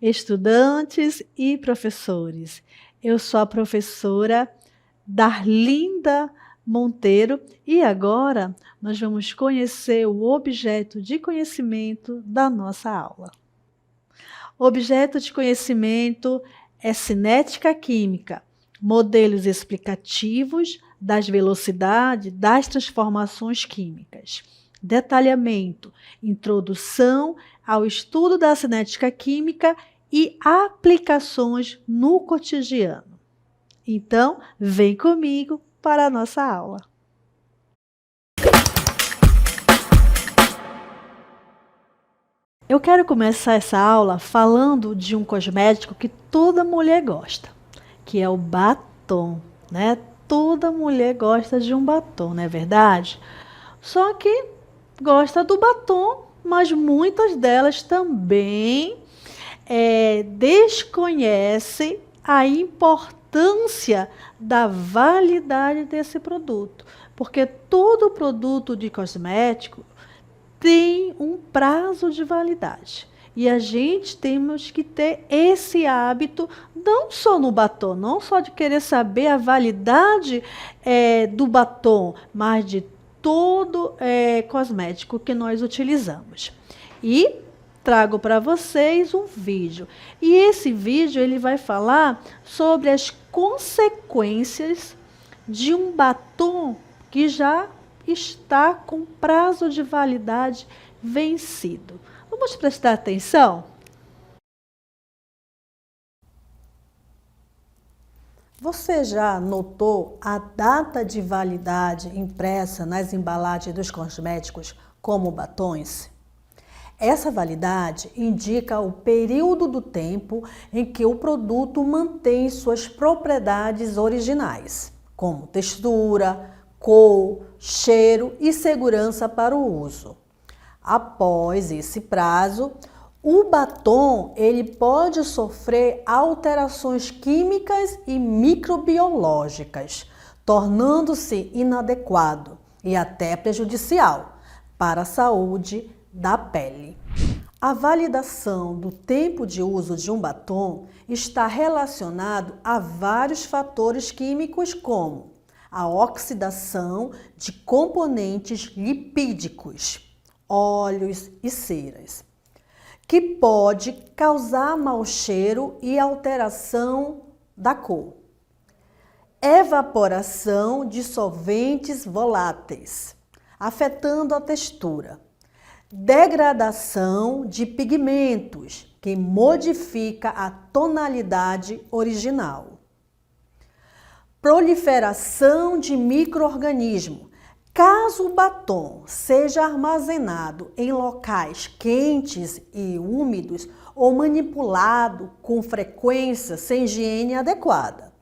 estudantes e professores. Eu sou a professora Darlinda Monteiro e agora nós vamos conhecer o objeto de conhecimento da nossa aula. O objeto de conhecimento é cinética química, modelos explicativos das velocidades das transformações químicas. Detalhamento, introdução ao estudo da cinética química e aplicações no cotidiano. Então, vem comigo para a nossa aula. Eu quero começar essa aula falando de um cosmético que toda mulher gosta, que é o batom, né? Toda mulher gosta de um batom, não é verdade? Só que gosta do batom, mas muitas delas também desconhecem a importância da validade desse produto, porque todo produto de cosmético tem um prazo de validade. E a gente temos que ter esse hábito, não só no batom, não só de querer saber a validade do batom, mas de todo cosmético que nós utilizamos. E trago para vocês um vídeo. E esse vídeo ele vai falar sobre as consequências de um batom que já está com prazo de validade vencido. Vamos prestar atenção? Você já notou a data de validade impressa nas embalagens dos cosméticos como batons? Essa validade indica o período do tempo em que o produto mantém suas propriedades originais, como textura, cor, cheiro e segurança para o uso. Após esse prazo, o batom ele pode sofrer alterações químicas e microbiológicas, tornando-se inadequado e até prejudicial para a saúde da pele. A validação do tempo de uso de um batom está relacionado a vários fatores químicos como a oxidação de componentes lipídicos, óleos e ceras, que pode causar mau cheiro e alteração da cor. Evaporação de solventes voláteis, afetando a textura. Degradação de pigmentos, que modifica a tonalidade original. Proliferação de micro-organismos. Caso o batom seja armazenado em locais quentes e úmidos ou manipulado com frequência sem higiene adequada.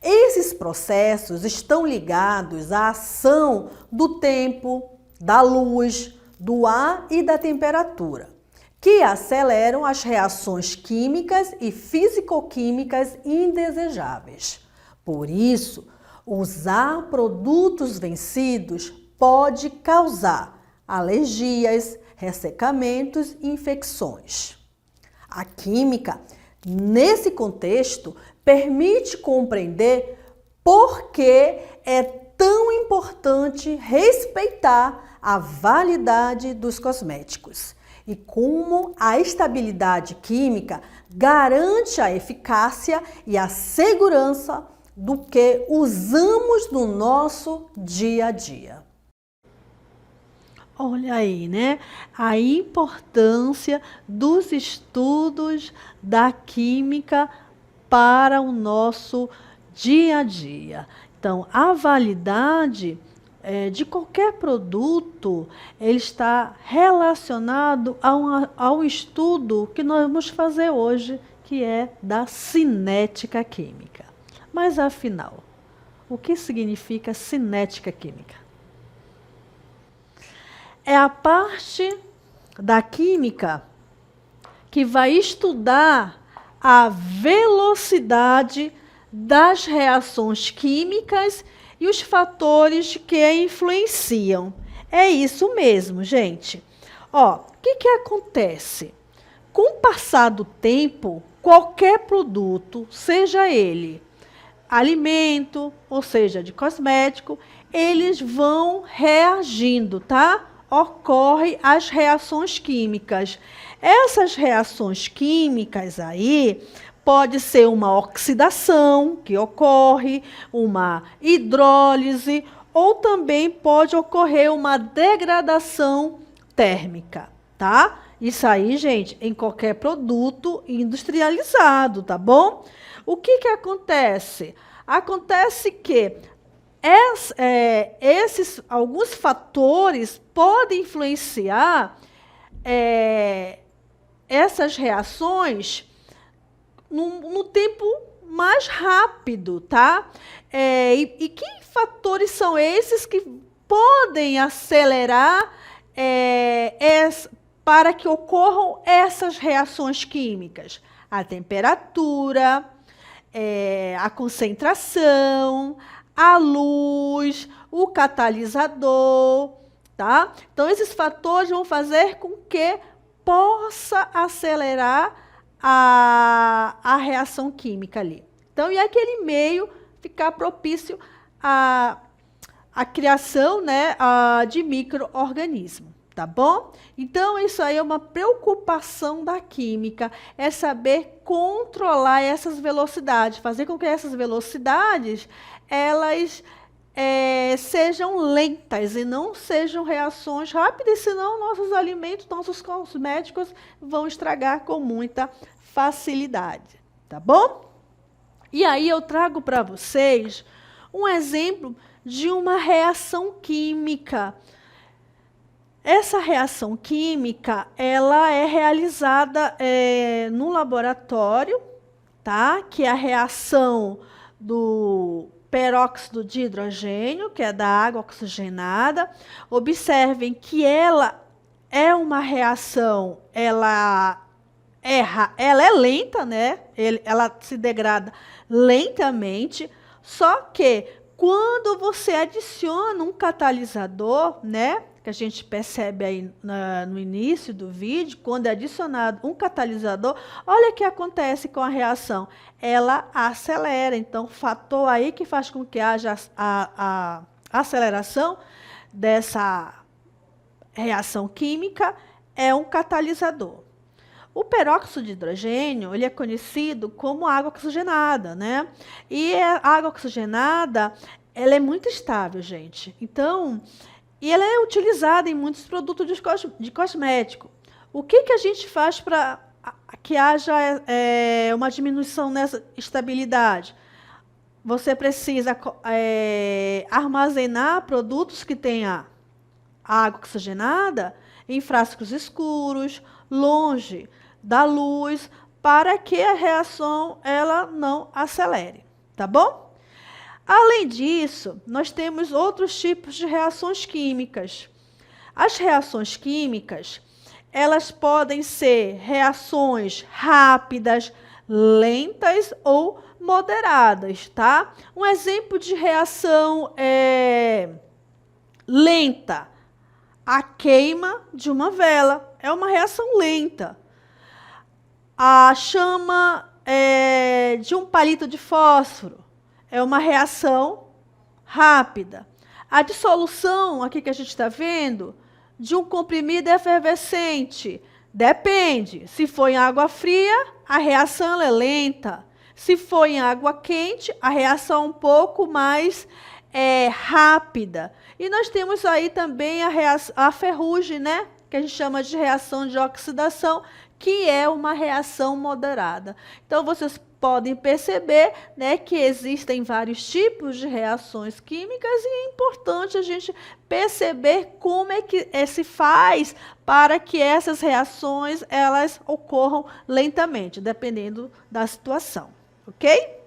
Esses processos estão ligados à ação do tempo, da luz, do ar e da temperatura, que aceleram as reações químicas e físico-químicas indesejáveis. Por isso, usar produtos vencidos pode causar alergias, ressecamentos e infecções. A química, nesse contexto, permite compreender por que é tão importante respeitar a validade dos cosméticos e como a estabilidade química garante a eficácia e a segurança do que usamos no nosso dia a dia. Olha aí, né? A importância dos estudos da química para o nosso dia a dia. Então, a validade de qualquer produto, ele está relacionado ao estudo que nós vamos fazer hoje, que é da cinética química. Mas, afinal, o que significa cinética química? É a parte da química que vai estudar a velocidade das reações químicas e os fatores que a influenciam. É isso mesmo, gente. Ó, o que acontece? Com o passar do tempo, qualquer produto, seja ele alimento, ou seja, de cosmético, eles vão reagindo, tá? Ocorrem as reações químicas. Essas reações químicas aí pode ser uma oxidação que ocorre, uma hidrólise, ou também pode ocorrer uma degradação térmica, tá? Isso aí, gente, em qualquer produto industrializado, tá bom? O que que acontece? Acontece que alguns fatores podem influenciar essas reações no tempo mais rápido, tá? E que fatores são esses que podem acelerar para que ocorram essas reações químicas? A temperatura, a concentração, a luz, o catalisador, tá? Então, esses fatores vão fazer com que possa acelerar a reação química ali. Então, e aquele meio ficar propício à criação, né, de micro-organismos, tá bom? Então, isso aí é uma preocupação da química, é saber controlar essas velocidades, fazer com que essas velocidades, elas sejam lentas e não sejam reações rápidas, senão nossos alimentos, nossos cosméticos vão estragar com muita facilidade, tá bom? E aí eu trago para vocês um exemplo de uma reação química. Essa reação química, ela é realizada no laboratório, tá? Que é a reação do peróxido de hidrogênio, que é da água oxigenada. Observem que ela é uma reação, ela é lenta, né? Ela se degrada lentamente, só que quando você adiciona um catalisador, né? Que a gente percebe aí no início do vídeo, quando é adicionado um catalisador, olha o que acontece com a reação. Ela acelera. Então, o fator aí que faz com que haja a aceleração dessa reação química é um catalisador. O peróxido de hidrogênio, ele é conhecido como água oxigenada, né? E a água oxigenada, ela é muito estável, gente. Então, e ela é utilizada em muitos produtos de cosmético. O que que a gente faz para que haja uma diminuição nessa estabilidade? Você precisa armazenar produtos que tenham água oxigenada em frascos escuros, longe da luz, para que a reação ela não acelere, tá bom? Além disso, nós temos outros tipos de reações químicas. As reações químicas, elas podem ser reações rápidas, lentas ou moderadas, tá? Um exemplo de reação lenta, a queima de uma vela, é uma reação lenta. A chama de um palito de fósforo, é uma reação rápida. A dissolução, aqui que a gente está vendo, de um comprimido efervescente, depende. Se for em água fria, a reação é lenta. Se for em água quente, a reação é um pouco mais rápida. E nós temos aí também a ferrugem, né? Que a gente chama de reação de oxidação, que é uma reação moderada. Então, vocês podem perceber, né, que existem vários tipos de reações químicas e é importante a gente perceber como é que se faz para que essas reações elas ocorram lentamente, dependendo da situação, ok?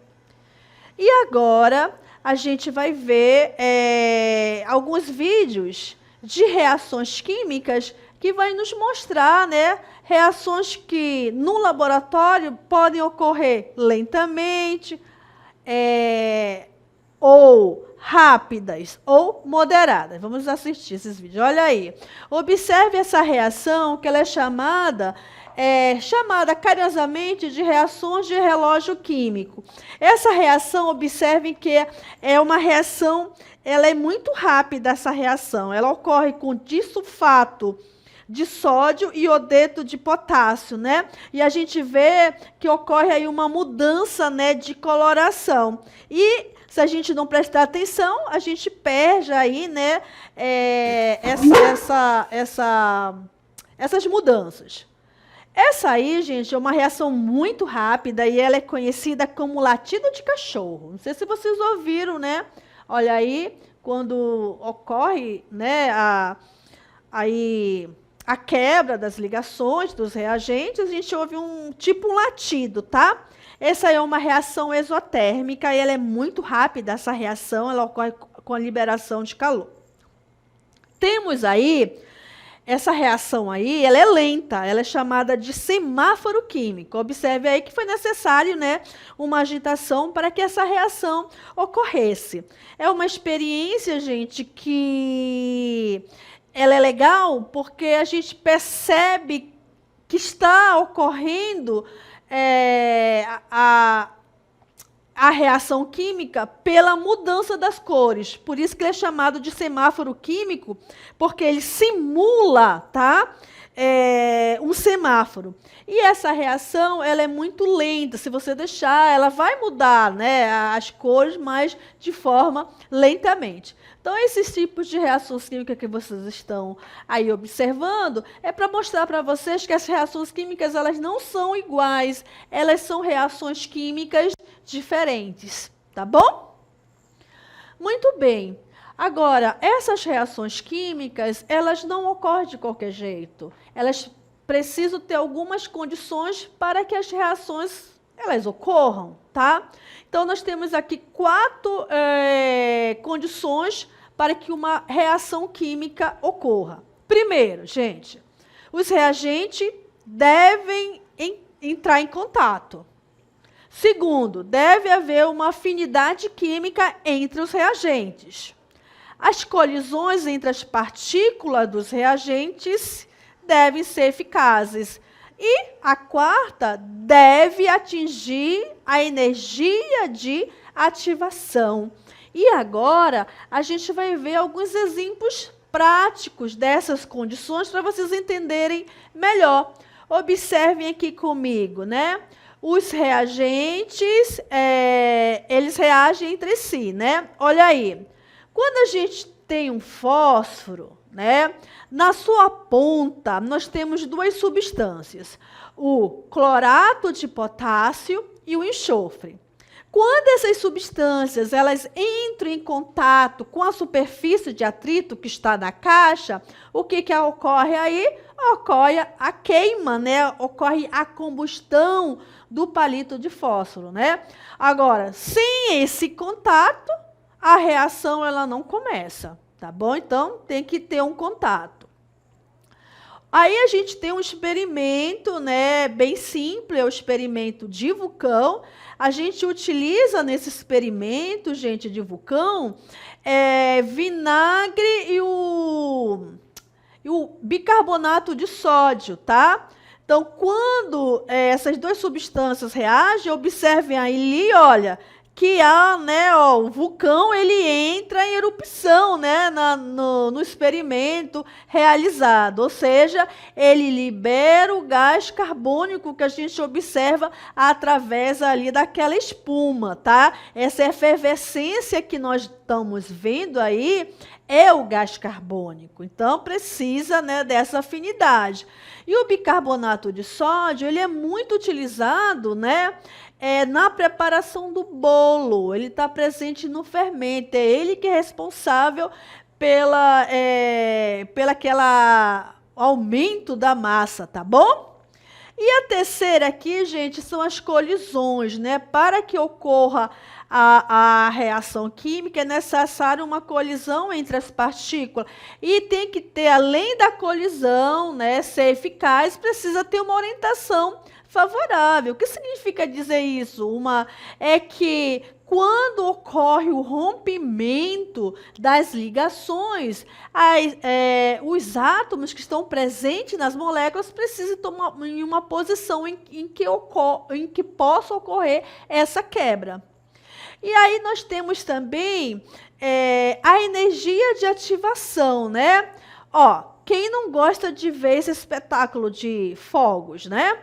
E agora a gente vai ver alguns vídeos de reações químicas que vai nos mostrar, né, reações que no laboratório podem ocorrer lentamente, ou rápidas ou moderadas. Vamos assistir esses vídeos. Olha aí. Observe essa reação que ela é chamada carinhosamente de reações de relógio químico. Essa reação, observem que é uma reação, ela é muito rápida, essa reação. Ela ocorre com disulfato de sódio e iodeto de potássio, né? E a gente vê que ocorre aí uma mudança, né, de coloração. E se a gente não prestar atenção, a gente perde aí, né, essas mudanças. Essa aí, gente, é uma reação muito rápida e ela é conhecida como latido de cachorro. Não sei se vocês ouviram, né? Olha aí, quando ocorre, né, a quebra das ligações dos reagentes, a gente ouve um latido, tá? Essa é uma reação exotérmica e ela é muito rápida, essa reação, ela ocorre com a liberação de calor. Temos aí, essa reação aí, ela é lenta, ela é chamada de semáforo químico. Observe aí que foi necessário, né, uma agitação para que essa reação ocorresse. É uma experiência, gente, que ela é legal porque a gente percebe que está ocorrendo a reação química pela mudança das cores. Por isso que ele é chamado de semáforo químico, porque ele simula, tá, um semáforo. E essa reação, ela é muito lenta. Se você deixar, ela vai mudar, né, as cores, mas de forma lentamente. Então, esses tipos de reações químicas que vocês estão aí observando é para mostrar para vocês que as reações químicas, elas não são iguais, elas são reações químicas diferentes, tá bom? Muito bem. Agora, essas reações químicas, elas não ocorrem de qualquer jeito. Elas precisam ter algumas condições para que as reações elas ocorram, tá? Então, nós temos aqui 4 condições para que uma reação química ocorra. Primeiro, gente, os reagentes devem entrar em contato. Segundo, deve haver uma afinidade química entre os reagentes. As colisões entre as partículas dos reagentes devem ser eficazes. E a quarta, deve atingir a energia de ativação. E agora, a gente vai ver alguns exemplos práticos dessas condições para vocês entenderem melhor. Observem aqui comigo, né? Os reagentes, eles reagem entre si, né? Olha aí. Quando a gente tem um fósforo, né, na sua ponta, nós temos 2 substâncias, o clorato de potássio e o enxofre. Quando essas substâncias elas entram em contato com a superfície de atrito que está na caixa, o que ocorre aí? Ocorre a queima, né? Ocorre a combustão do palito de fósforo, né? Agora, sem esse contato, a reação ela não começa, tá bom? Então, tem que ter um contato. Aí a gente tem um experimento, né, bem simples, é o experimento de vulcão. A gente utiliza nesse experimento, gente, de vulcão, vinagre e o bicarbonato de sódio, tá? Então, quando essas 2 substâncias reagem, observem aí, olha, que o vulcão ele entra em erupção, né, no experimento realizado, ou seja, ele libera o gás carbônico que a gente observa através ali daquela espuma, tá? Essa efervescência que nós estamos vendo aí é o gás carbônico, então precisa, né, dessa afinidade. E o bicarbonato de sódio, ele é muito utilizado, né, na preparação do bolo, ele está presente no fermento, é ele que é responsável pela aquela aumento da massa, tá bom? E a terceira aqui, gente, são as colisões, né? Para que ocorra a reação química, é necessário uma colisão entre as partículas. E tem que ter, além da colisão, né, ser eficaz, precisa ter uma orientação favorável. O que significa dizer isso? É que quando ocorre o rompimento das ligações, os átomos que estão presentes nas moléculas precisam tomar em uma posição em que possa ocorrer essa quebra. E aí nós temos também a energia de ativação, né? Ó, quem não gosta de ver esse espetáculo de fogos, né?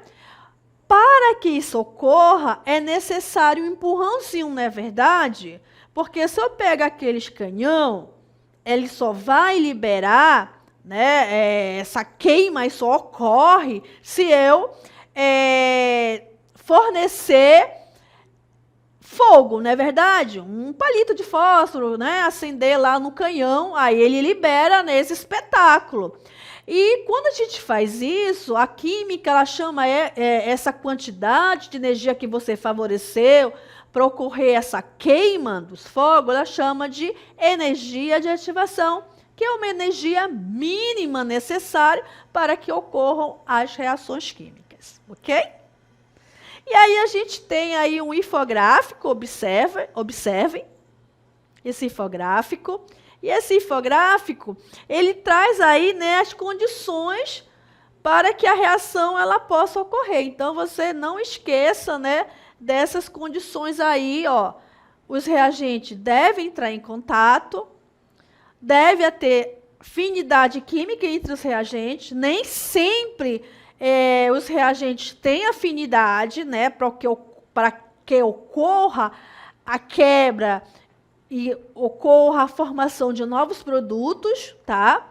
Para que isso ocorra, é necessário um empurrãozinho, não é verdade? Porque se eu pego aqueles canhão, ele só vai liberar, né, essa queima só ocorre se eu fornecer fogo, não é verdade? Um palito de fósforo, né, acender lá no canhão, aí ele libera nesse espetáculo. E quando a gente faz isso, a química ela chama essa quantidade de energia que você favoreceu para ocorrer essa queima dos fogos, ela chama de energia de ativação, que é uma energia mínima necessária para que ocorram as reações químicas, ok? E aí a gente tem aí um infográfico, observem esse infográfico. E esse infográfico, ele traz aí, né, as condições para que a reação ela possa ocorrer. Então, você não esqueça, né, dessas condições aí, ó. Os reagentes devem entrar em contato, deve ter afinidade química entre os reagentes, nem sempre os reagentes têm afinidade, né, para que ocorra a quebra e ocorra a formação de novos produtos, tá?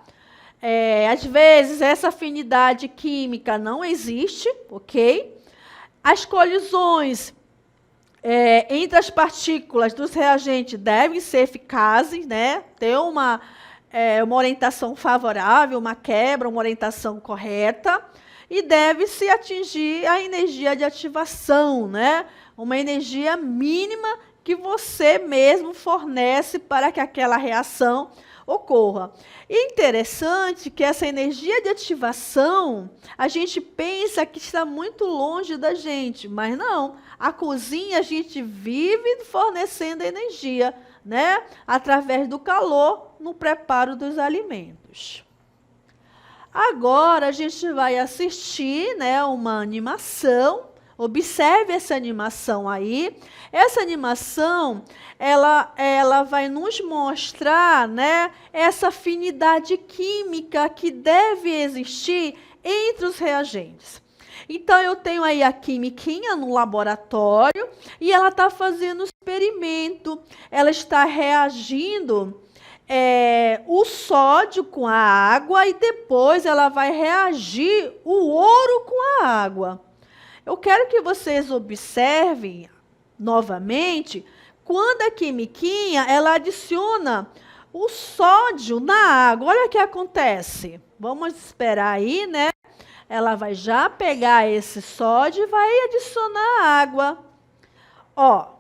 Às vezes, essa afinidade química não existe, ok? As colisões entre as partículas dos reagentes devem ser eficazes, né? Ter uma orientação favorável, uma quebra, uma orientação correta, e deve-se atingir a energia de ativação, né? Uma energia mínima que você mesmo fornece para que aquela reação ocorra. E interessante que essa energia de ativação, a gente pensa que está muito longe da gente, mas não. A cozinha a gente vive fornecendo energia, né? Através do calor no preparo dos alimentos. Agora a gente vai assistir, né, uma animação. Observe essa animação aí. Essa animação, ela vai nos mostrar, né, essa afinidade química que deve existir entre os reagentes. Então, eu tenho aí a quimiquinha no laboratório e ela está fazendo um experimento. Ela está reagindo o sódio com a água e depois ela vai reagir o ouro com a água. Eu quero que vocês observem novamente quando a quimiquinha ela adiciona o sódio na água. Olha o que acontece. Vamos esperar aí, né? Ela vai já pegar esse sódio e vai adicionar a água. Ó,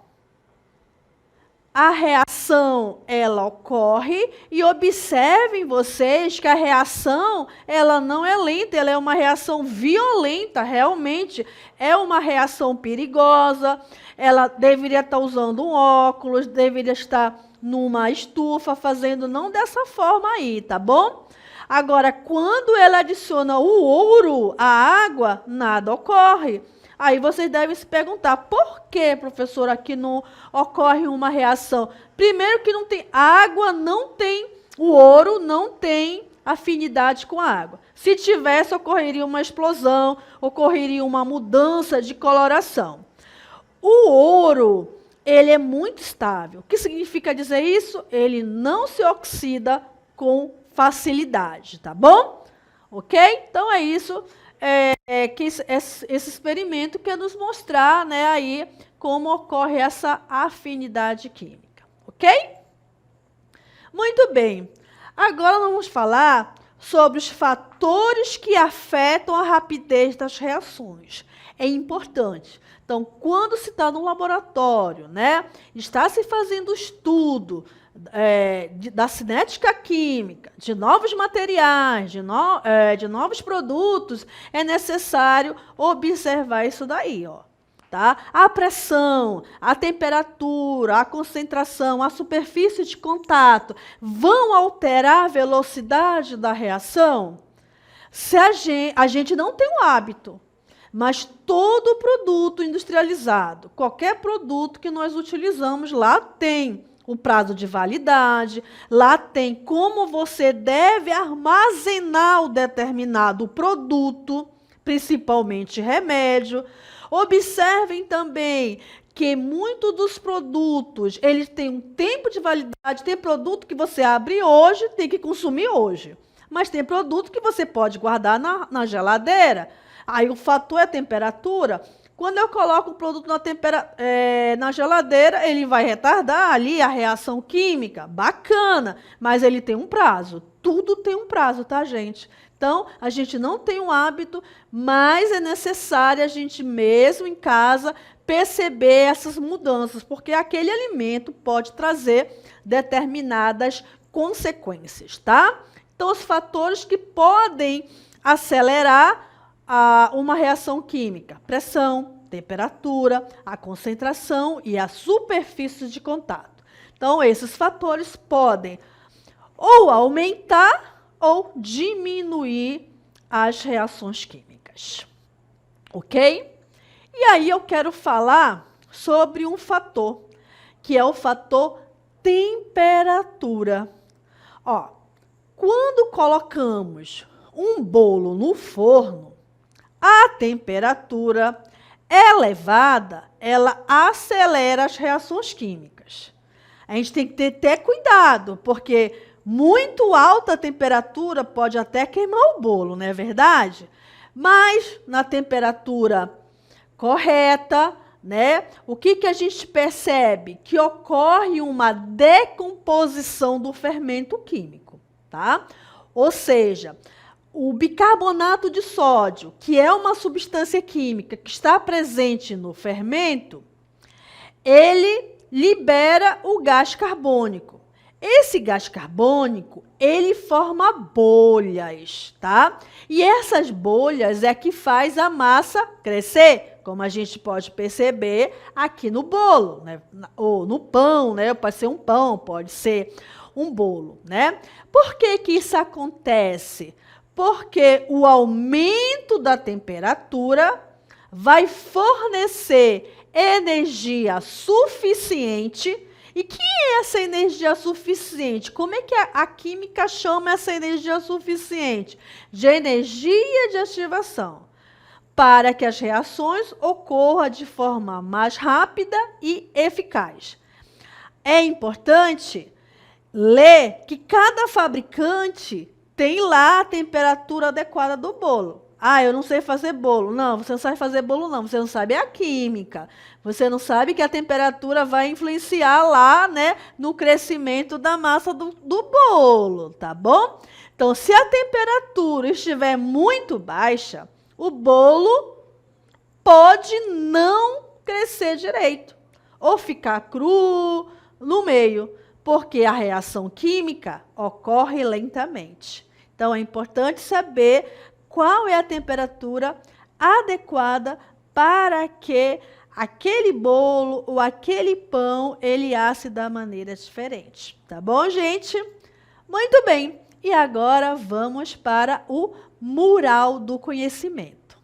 a reação ela ocorre e observem vocês que a reação ela não é lenta, ela é uma reação violenta, realmente é uma reação perigosa. Ela deveria estar usando um óculos, deveria estar numa estufa, fazendo não dessa forma aí, tá bom? Agora, quando ela adiciona o ouro à água, nada ocorre. Aí vocês devem se perguntar, por que, professora, aqui não ocorre uma reação? Primeiro que não tem água, não tem, o ouro não tem afinidade com a água. Se tivesse, ocorreria uma explosão, ocorreria uma mudança de coloração. O ouro, ele é muito estável. O que significa dizer isso? Ele não se oxida com facilidade, tá bom? Ok? Então é isso. Que esse experimento quer nos mostrar, né, aí como ocorre essa afinidade química, ok? Muito bem. Agora vamos falar sobre os fatores que afetam a rapidez das reações. é importante. Então, quando se está no laboratório, né, está se fazendo estudo da cinética química, de novos materiais, de novos produtos, é necessário observar isso daí, ó. Tá? A pressão, a temperatura, a concentração, a superfície de contato vão alterar a velocidade da reação? Se a gente não tem o hábito, mas todo produto industrializado, qualquer produto que nós utilizamos lá tem o prazo de validade, lá tem como você deve armazenar o determinado produto, principalmente remédio. Observem também que muitos dos produtos, eles têm um tempo de validade. Tem produto que você abre hoje, tem que consumir hoje. Mas tem produto que você pode guardar na geladeira. Aí o fator é a temperatura. Quando eu coloco o produto na geladeira, ele vai retardar ali a reação química. Bacana, mas ele tem um prazo. Tudo tem um prazo, tá, gente? Então, a gente não tem um hábito, mas é necessário a gente mesmo em casa perceber essas mudanças, porque aquele alimento pode trazer determinadas consequências, tá? Então, os fatores que podem acelerar uma reação química: pressão, temperatura, a concentração e a superfície de contato. Então, esses fatores podem ou aumentar ou diminuir as reações químicas. Ok? E aí eu quero falar sobre um fator, que é o fator temperatura. Ó, quando colocamos um bolo no forno, a temperatura elevada, ela acelera as reações químicas. A gente tem que ter cuidado, porque muito alta temperatura pode até queimar o bolo, não é verdade? Mas na temperatura correta, né? O que a gente percebe? Que ocorre uma decomposição do fermento químico, tá? Ou seja, o bicarbonato de sódio, que é uma substância química que está presente no fermento, ele libera o gás carbônico. Esse gás carbônico, ele forma bolhas, tá? E essas bolhas é que faz a massa crescer, como a gente pode perceber aqui no bolo, né? Ou no pão, né? Pode ser um pão, pode ser um bolo, né? Por que isso acontece? Porque o aumento da temperatura vai fornecer energia suficiente. E que é essa energia suficiente? Como é que a química chama essa energia suficiente? De energia de ativação, para que as reações ocorram de forma mais rápida e eficaz. É importante ler que cada fabricante tem lá a temperatura adequada do bolo. Ah, eu não sei fazer bolo. Não, você não sabe fazer bolo, não. Você não sabe a química. Você não sabe que a temperatura vai influenciar lá, né, no crescimento da massa do bolo, tá bom? Então, se a temperatura estiver muito baixa, o bolo pode não crescer direito ou ficar cru no meio, porque a reação química ocorre lentamente. Então, é importante saber qual é a temperatura adequada para que aquele bolo ou aquele pão, ele asse da maneira diferente. Tá bom, gente? Muito bem. E agora vamos para o mural do conhecimento.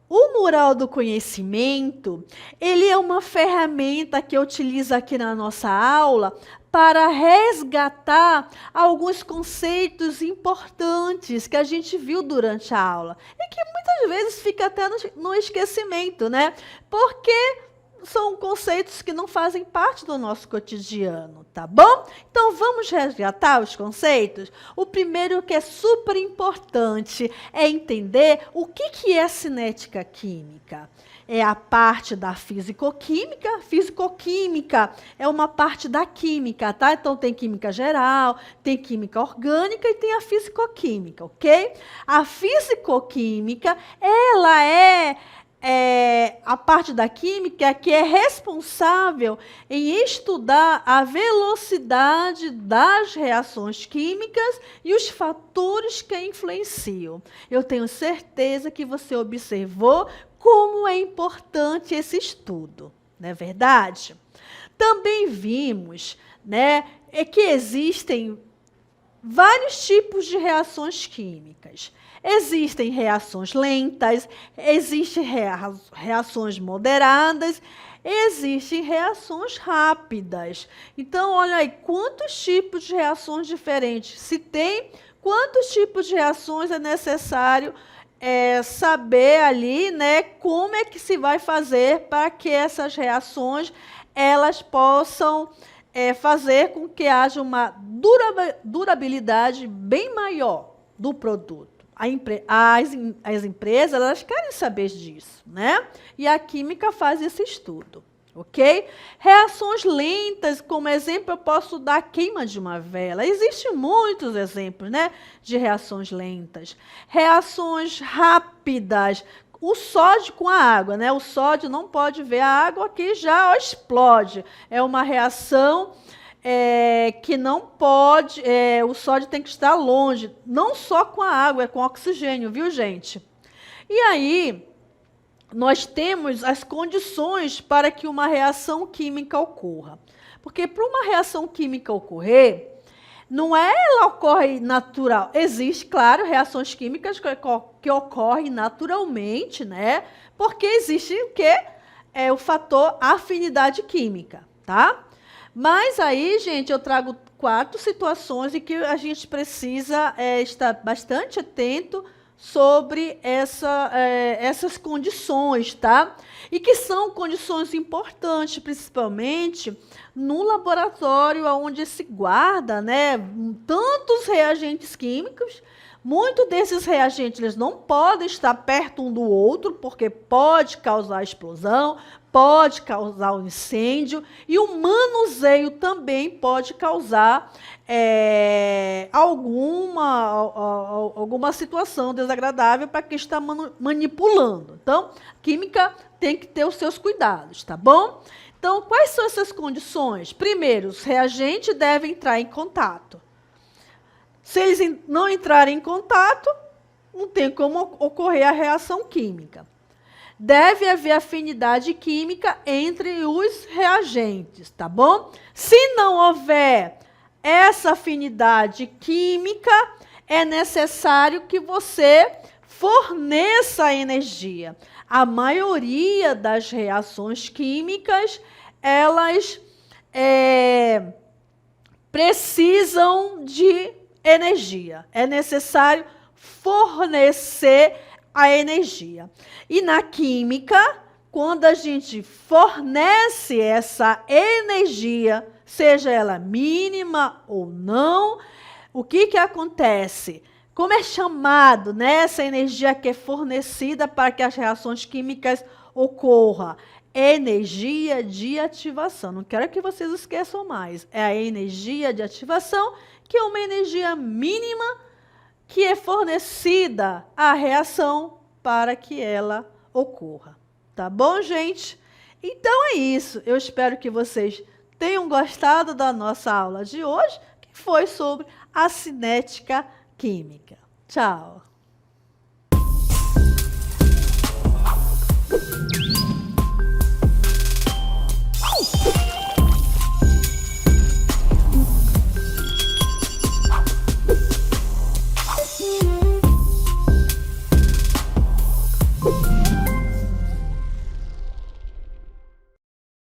O mural do conhecimento, ele é uma ferramenta que eu utilizo aqui na nossa aula para resgatar alguns conceitos importantes que a gente viu durante a aula e que muitas vezes fica até no esquecimento, né? Porque são conceitos que não fazem parte do nosso cotidiano, tá bom? Então, vamos resgatar os conceitos? O primeiro, que é super importante, é entender o que é cinética química. é a parte da fisicoquímica. Fisicoquímica é uma parte da química, tá? Então, tem química geral, tem química orgânica e tem a fisicoquímica, ok? A fisicoquímica, ela é a parte da química que é responsável em estudar a velocidade das reações químicas e os fatores que a influenciam. Eu tenho certeza que você observou como é importante esse estudo, não é verdade? Também vimos, né, que existem vários tipos de reações químicas. Existem reações lentas, existem reações moderadas, existem reações rápidas. Então, olha aí, quantos tipos de reações diferentes se tem, quantos tipos de reações é necessário saber ali, né, como é que se vai fazer para que essas reações elas possam fazer com que haja uma durabilidade bem maior do produto. As empresas, elas querem saber disso, né? E a química faz esse estudo, ok? Reações lentas, como exemplo, eu posso dar a queima de uma vela. Existem muitos exemplos, né, de reações lentas. Reações rápidas, o sódio com a água, né? O sódio não pode ver a água que já explode. É uma reação que não pode, o sódio tem que estar longe, não só com a água, é com oxigênio, viu, gente? E aí, nós temos as condições para que uma reação química ocorra. Porque para uma reação química ocorrer, não é ela ocorre natural. Existe, claro, reações químicas que ocorrem naturalmente, né? Porque existe o quê? O fator afinidade química, tá? Mas aí, gente, eu trago 4 situações em que a gente precisa estar bastante atento sobre essas condições, tá? E que são condições importantes, principalmente no laboratório onde se guarda, né, tantos reagentes químicos. Muitos desses reagentes eles não podem estar perto um do outro, porque pode causar explosão, pode causar um incêndio, e o manuseio também pode causar alguma situação desagradável para quem está manipulando. Então, química tem que ter os seus cuidados, tá bom? Então, quais são essas condições? Primeiro, os reagentes devem entrar em contato. Se eles não entrarem em contato, não tem como ocorrer a reação química. Deve haver afinidade química entre os reagentes, tá bom? Se não houver essa afinidade química, é necessário que você forneça energia. A maioria das reações químicas, elas precisam de energia. É necessário fornecer a energia. E na química, quando a gente fornece essa energia, seja ela mínima ou não, o que acontece? Como é chamado, né, essa energia que é fornecida para que as reações químicas ocorram? Energia de ativação. Não quero que vocês esqueçam mais. É a energia de ativação, que é uma energia mínima que é fornecida à reação para que ela ocorra. Tá bom, gente? Então é isso. Eu espero que vocês tenham gostado da nossa aula de hoje, que foi sobre a cinética química. Tchau! Thank you.